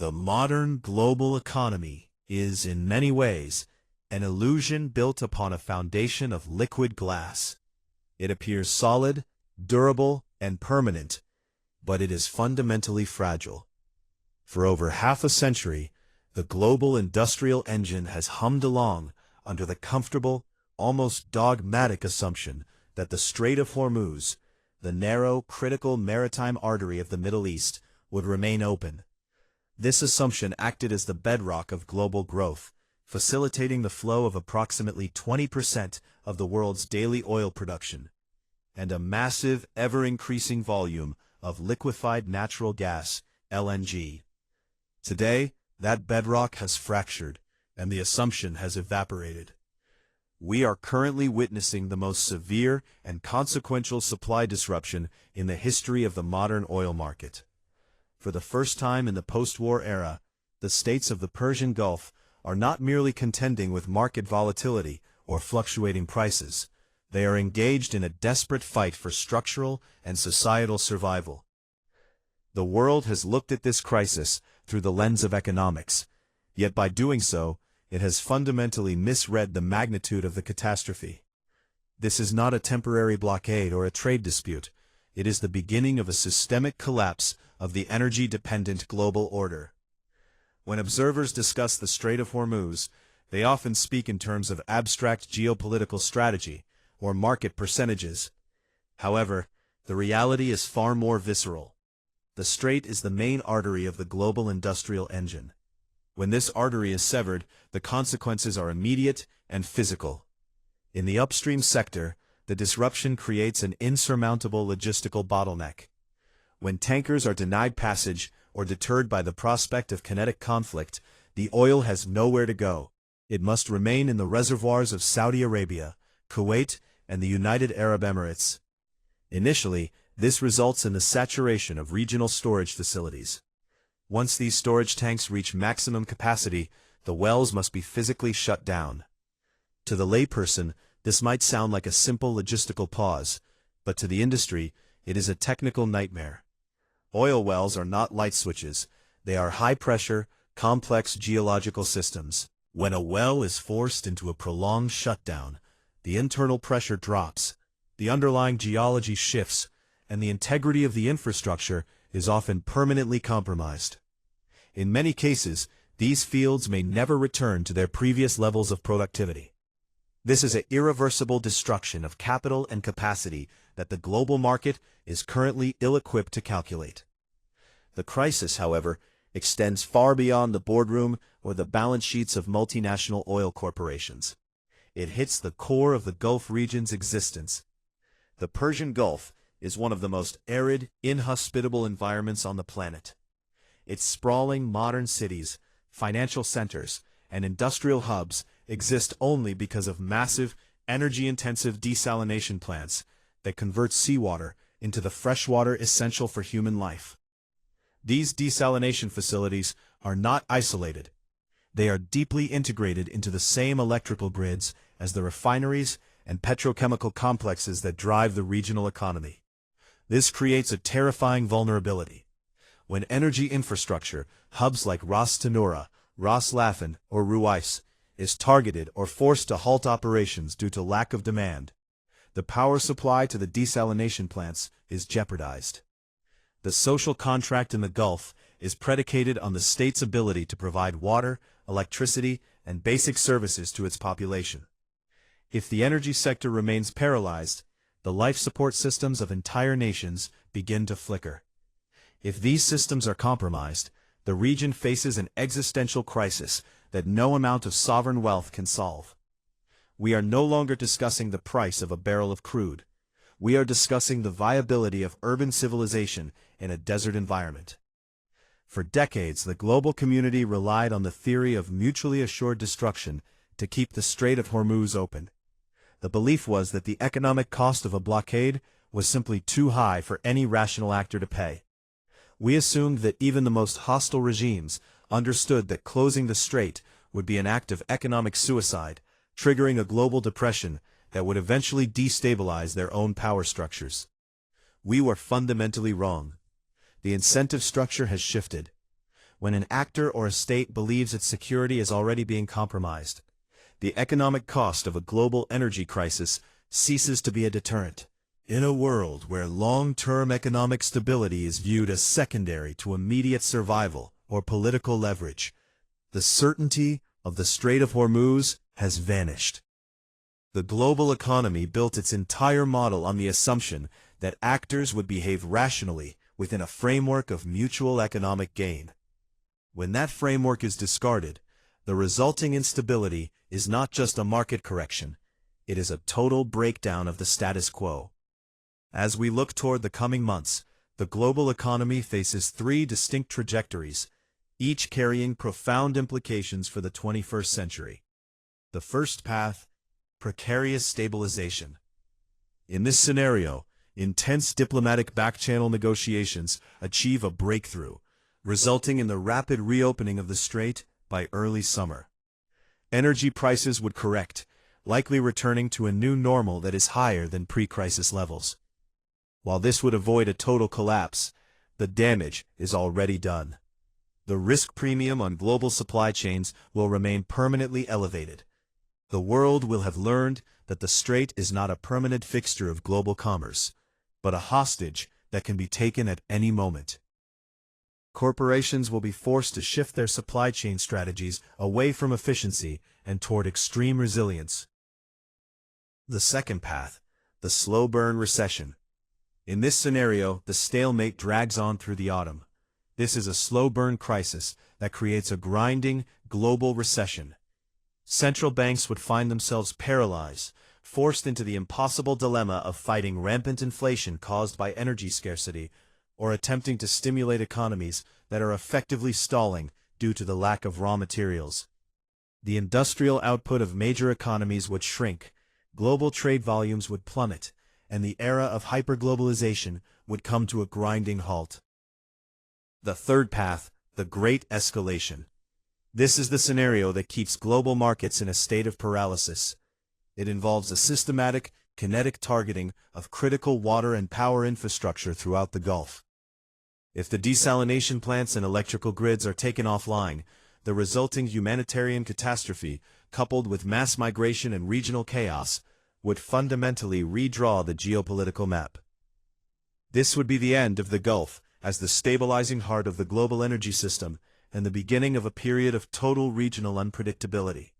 The modern global economy is, in many ways, an illusion built upon a foundation of liquid glass. It appears solid, durable, and permanent, but it is fundamentally fragile. For over half a century, the global industrial engine has hummed along under the comfortable, almost dogmatic assumption that the Strait of Hormuz, the narrow, critical maritime artery of the Middle East, would remain open. This assumption acted as the bedrock of global growth, facilitating the flow of approximately 20% of the world's daily oil production, and a massive, ever-increasing volume of liquefied natural gas, LNG. Today, that bedrock has fractured, and the assumption has evaporated. We are currently witnessing the most severe and consequential supply disruption in the history of the modern oil market. For the first time in the post-war era, the states of the Persian Gulf are not merely contending with market volatility or fluctuating prices. They are engaged in a desperate fight for structural and societal survival. The world has looked at this crisis through the lens of economics, yet by doing so, it has fundamentally misread the magnitude of the catastrophe. This is not a temporary blockade or a trade dispute. It is the beginning of a systemic collapse of the energy-dependent global order. When observers discuss the Strait of Hormuz, they often speak in terms of abstract geopolitical strategy or market percentages. However, the reality is far more visceral. The strait is the main artery of the global industrial engine. When this artery is severed, the consequences are immediate and physical. In the upstream sector, the disruption creates an insurmountable logistical bottleneck. When tankers are denied passage or deterred by the prospect of kinetic conflict, the oil has nowhere to go. It must remain in the reservoirs of Saudi Arabia, Kuwait, and the United Arab Emirates. Initially, this results in the saturation of regional storage facilities. Once these storage tanks reach maximum capacity, the wells must be physically shut down. To the layperson, this might sound like a simple logistical pause, but to the industry, it is a technical nightmare. Oil wells are not light switches. They are high-pressure, complex geological systems. When a well is forced into a prolonged shutdown, the internal pressure drops, the underlying geology shifts, and the integrity of the infrastructure is often permanently compromised. In many cases, these fields may never return to their previous levels of productivity. This is an irreversible destruction of capital and capacity that the global market is currently ill-equipped to calculate. The crisis, however, extends far beyond the boardroom or the balance sheets of multinational oil corporations. It hits the core of the Gulf region's existence. The Persian Gulf is one of the most arid, inhospitable environments on the planet. Its sprawling modern cities, financial centers, and industrial hubs exist only because of massive, energy-intensive desalination plants that convert seawater into the freshwater essential for human life. These desalination facilities are not isolated. They are deeply integrated into the same electrical grids as the refineries and petrochemical complexes that drive the regional economy. This creates a terrifying vulnerability. When energy infrastructure, hubs like Ras Tanura, Ras Laffan, or Ruwais, is targeted or forced to halt operations due to lack of demand, the power supply to the desalination plants is jeopardized. The social contract in the Gulf is predicated on the state's ability to provide water, electricity, and basic services to its population. If the energy sector remains paralyzed, the life support systems of entire nations begin to flicker. If these systems are compromised, the region faces an existential crisis that no amount of sovereign wealth can solve. We are no longer discussing the price of a barrel of crude. We are discussing the viability of urban civilization in a desert environment. For decades, the global community relied on the theory of mutually assured destruction to keep the Strait of Hormuz open. The belief was that the economic cost of a blockade was simply too high for any rational actor to pay. We assumed that even the most hostile regimes understood that closing the strait would be an act of economic suicide, triggering a global depression that would eventually destabilize their own power structures. We were fundamentally wrong. The incentive structure has shifted. when an actor or a state believes its security is already being compromised. The economic cost of a global energy crisis ceases to be a deterrent. In a world where long-term economic stability is viewed as secondary to immediate survival or political leverage, the certainty of the Strait of Hormuz has vanished. The global economy built its entire model on the assumption that actors would behave rationally within a framework of mutual economic gain. When that framework is discarded, the resulting instability is not just a market correction, it is a total breakdown of the status quo. As we look toward the coming months, the global economy faces three distinct trajectories, each carrying profound implications for the 21st century. The first path: precarious stabilization. In this scenario, intense diplomatic back-channel negotiations achieve a breakthrough, resulting in the rapid reopening of the strait by early summer. Energy prices would correct, likely returning to a new normal that is higher than pre-crisis levels. While this would avoid a total collapse, the damage is already done. The risk premium on global supply chains will remain permanently elevated. The world will have learned that the strait is not a permanent fixture of global commerce, but a hostage that can be taken at any moment. Corporations will be forced to shift their supply chain strategies away from efficiency and toward extreme resilience. The second path: the slow burn recession. In this scenario, the stalemate drags on through the autumn. This is a slow burn crisis that creates a grinding global recession. Central banks would find themselves paralyzed, forced into the impossible dilemma of fighting rampant inflation caused by energy scarcity, or attempting to stimulate economies that are effectively stalling due to the lack of raw materials. The industrial output of major economies would shrink, global trade volumes would plummet, and the era of hyperglobalization would come to a grinding halt. The third path: the Great Escalation. This is the scenario that keeps global markets in a state of paralysis. It involves a systematic, kinetic targeting of critical water and power infrastructure throughout the Gulf. If the desalination plants and electrical grids are taken offline, the resulting humanitarian catastrophe, coupled with mass migration and regional chaos, would fundamentally redraw the geopolitical map. This would be the end of the Gulf as the stabilizing heart of the global energy system and the beginning of a period of total regional unpredictability.